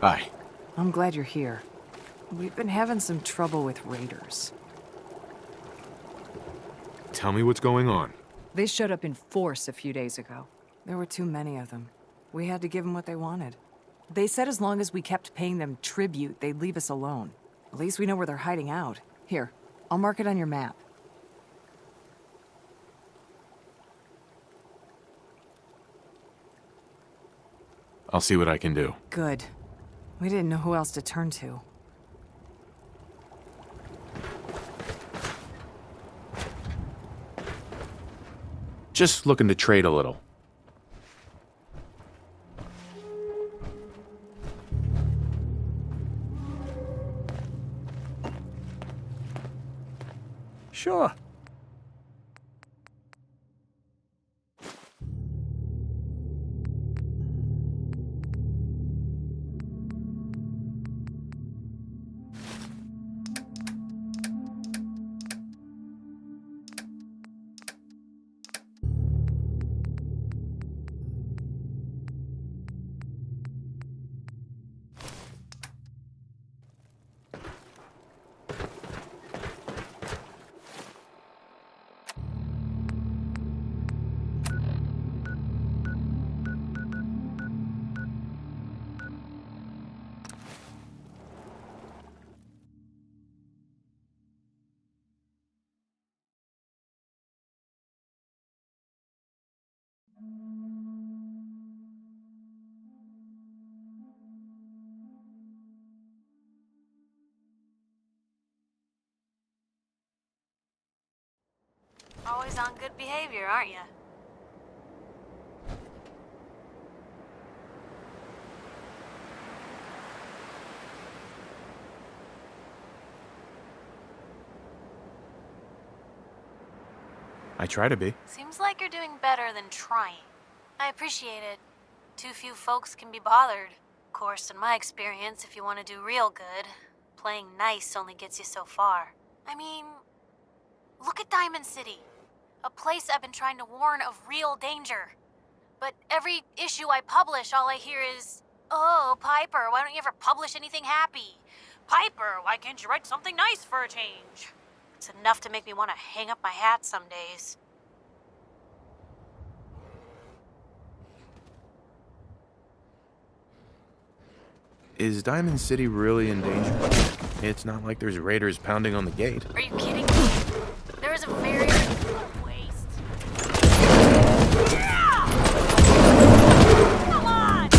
Hi. I'm glad you're here. We've been having some trouble with raiders. Tell me what's going on. They showed up in force a few days ago. There were too many of them. We had to give them what they wanted. They said as long as we kept paying them tribute, they'd leave us alone. At least we know where they're hiding out. Here, I'll mark it on your map. I'll see what I can do. Good. We didn't know who else to turn to. Just looking to trade a little. Sure. Always on good behavior, aren't you? I try to be. Seems like you're doing better than trying. I appreciate it. Too few folks can be bothered. Of course, in my experience, if you want to do real good, playing nice only gets you so far. I mean, look at Diamond City. A place I've been trying to warn of real danger. But every issue I publish, all I hear is, "Oh, Piper, why don't you ever publish anything happy? Piper, why can't you write something nice for a change?" It's enough to make me want to hang up my hat some days. Is Diamond City really in danger? It's not like there's raiders pounding on the gate. Are you kidding me? There is a very waste. Come on!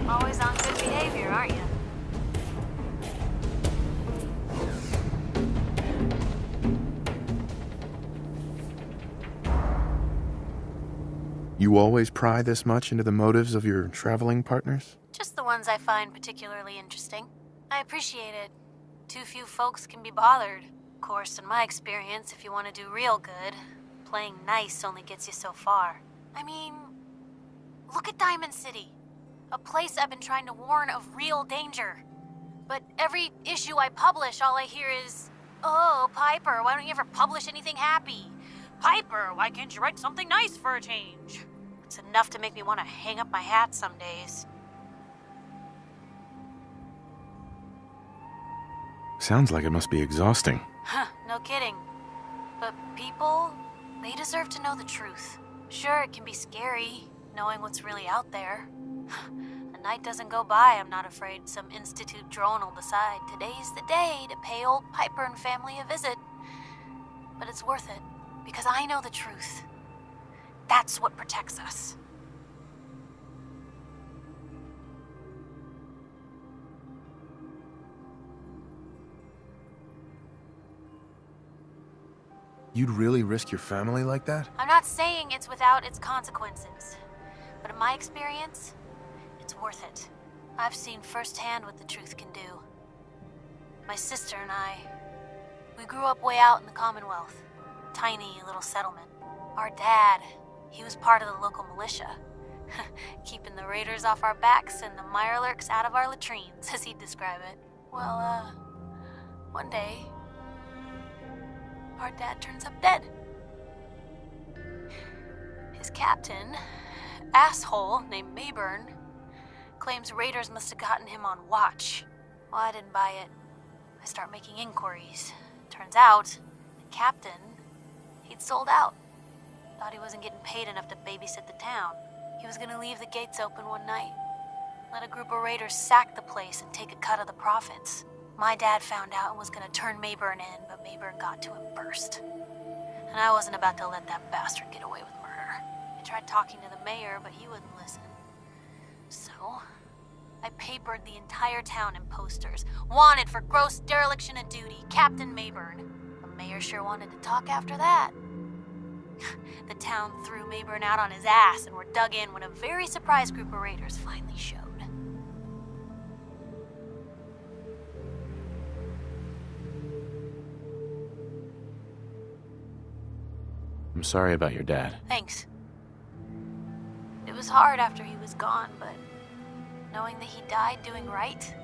Always on good behavior, aren't you? You always pry this much into the motives of your traveling partners? Just the ones I find particularly interesting. I appreciate it. Too few folks can be bothered. Of course, in my experience, if you want to do real good, playing nice only gets you so far. I mean, look at Diamond City. A place I've been trying to warn of real danger. But every issue I publish, all I hear is, "Oh, Piper, why don't you ever publish anything happy? Piper, why can't you write something nice for a change?" It's enough to make me want to hang up my hat some days. Sounds like it must be exhausting. Huh, no kidding. But people, they deserve to know the truth. Sure, it can be scary, knowing what's really out there. A night doesn't go by I'm not afraid some Institute drone will decide today's the day to pay old Piper and family a visit. But it's worth it, because I know the truth. That's what protects us. You'd really risk your family like that? I'm not saying it's without its consequences, but in my experience, it's worth it. I've seen firsthand what the truth can do. My sister and I, we grew up way out in the Commonwealth. Tiny little settlement. Our dad, he was part of the local militia. Keeping the raiders off our backs and the Mirelurks out of our latrines, as he'd describe it. Well, one day, our dad turns up dead. His captain, asshole named Mayburn, claims raiders must have gotten him on watch. Well, I didn't buy it. I start making inquiries. Turns out, the captain, he'd sold out. Thought he wasn't getting paid enough to babysit the town. He was gonna leave the gates open one night. Let a group of raiders sack the place and take a cut of the profits. My dad found out and was gonna turn Mayburn in, but Mayburn got to him first. And I wasn't about to let that bastard get away with murder. I tried talking to the mayor, but he wouldn't listen. So, I papered the entire town in posters. Wanted for gross dereliction of duty, Captain Mayburn. The mayor sure wanted to talk after that. The town threw Mayburn out on his ass and were dug in when a very surprised group of raiders finally showed. I'm sorry about your dad. Thanks. It was hard after he was gone, but knowing that he died doing right,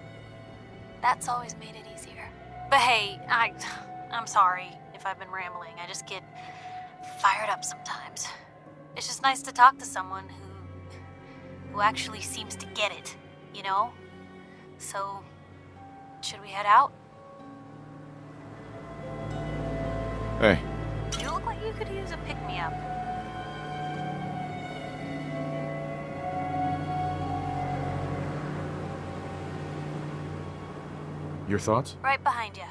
that's always made it easier. But hey, I'm sorry if I've been rambling. I just get fired up sometimes. It's just nice to talk to someone who actually seems to get it, you know? So, should we head out? Hey. You look like you could use a pick-me-up. Your thoughts? Right behind you.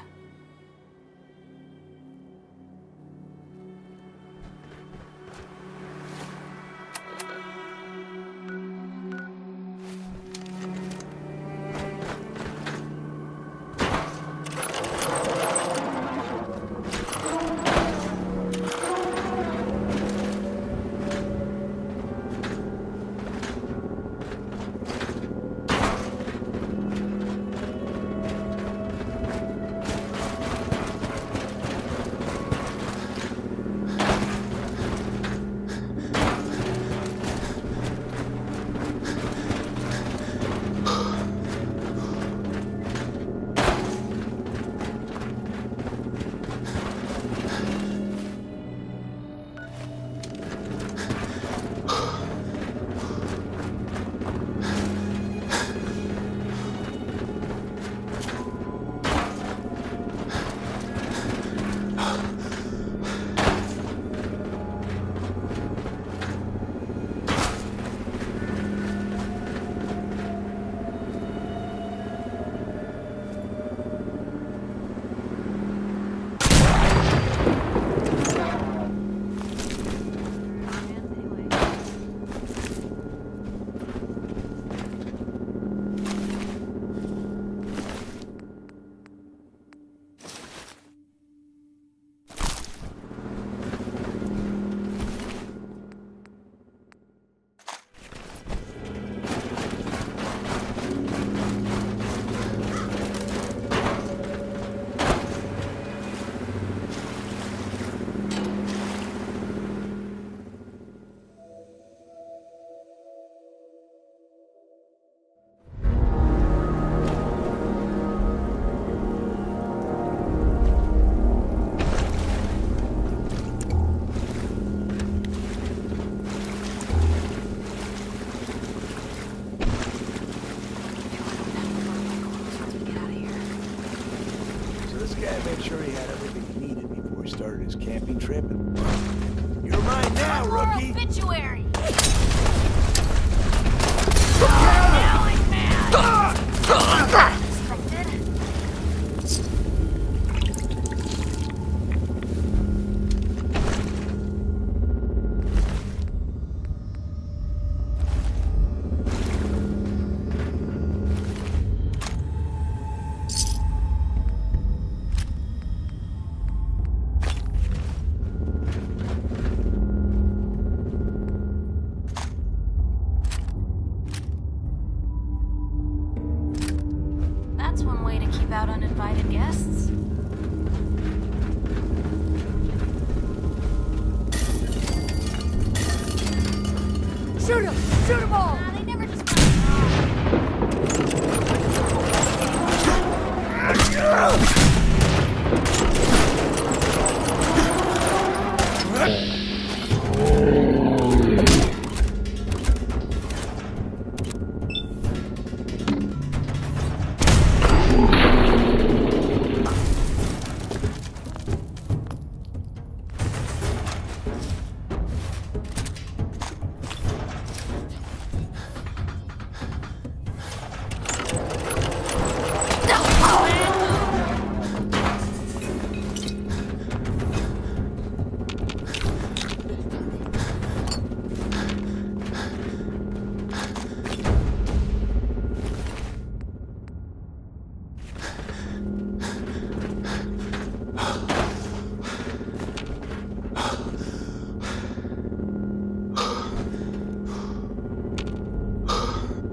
Made sure he had everything he needed before he started his camping trip. You're mine now, rookie! Obituary! That's one way to keep out uninvited guests. Shoot him! Shoot them all! They never just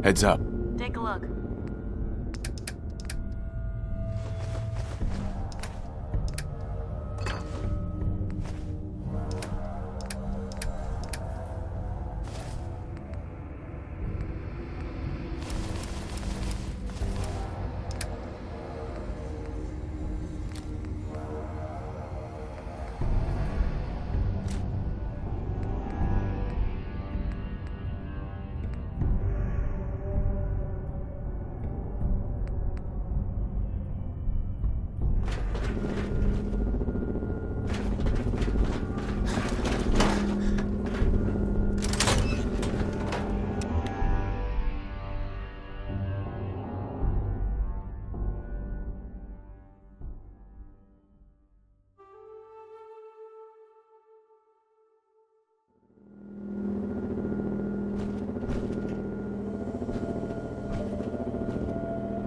Heads up. take a look.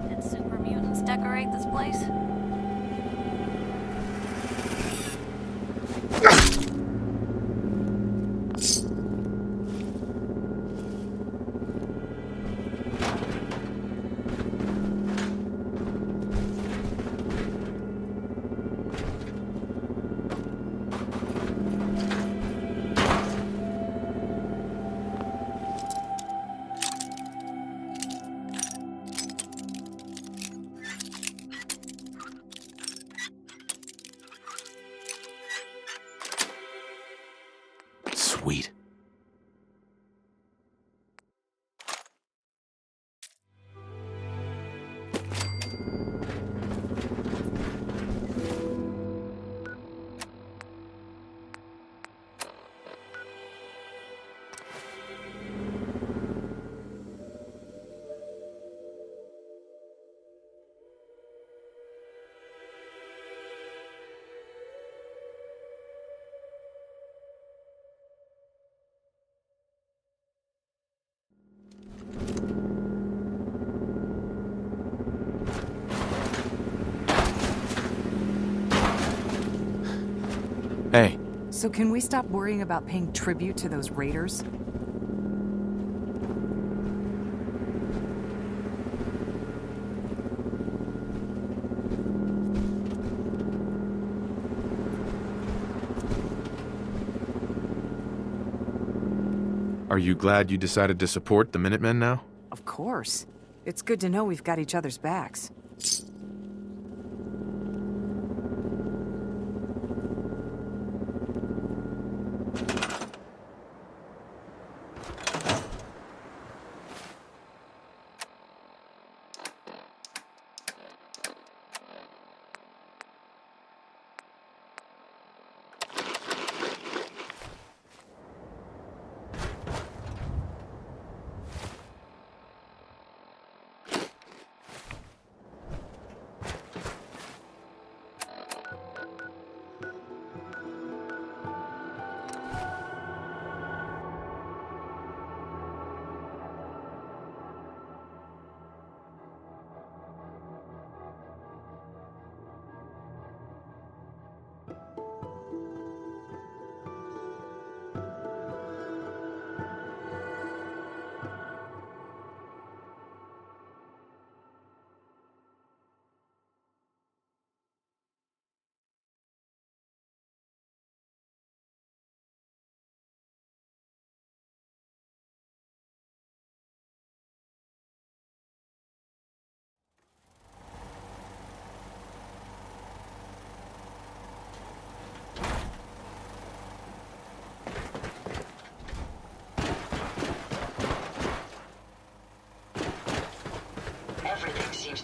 Did super mutants decorate this place? Sweet. Hey, So can we stop worrying about paying tribute to those raiders? are you glad you decided to support the Minutemen now? Of course. It's good to know we've got each other's backs.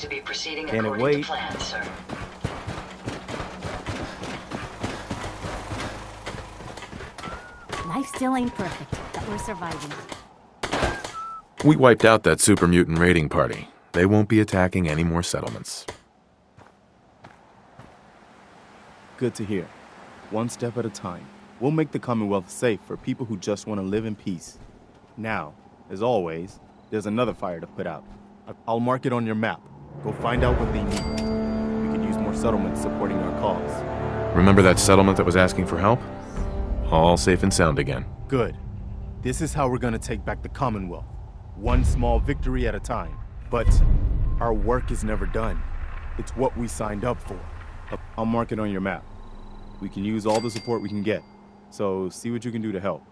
to be proceeding Can it according wait? to plan, sir. Life still ain't perfect, but we're surviving. We wiped out that super mutant raiding party. They won't be attacking any more settlements. Good to hear. One step at a time. We'll make the Commonwealth safe for people who just want to live in peace. Now, as always, there's another fire to put out. I'll mark it on your map. Go find out what they need. We could use more settlements supporting our cause. Remember that settlement that was asking for help? All safe and sound again. Good. This is how we're gonna take back the Commonwealth. One small victory at a time. But our work is never done. It's what we signed up for. I'll mark it on your map. We can use all the support we can get. So see what you can do to help.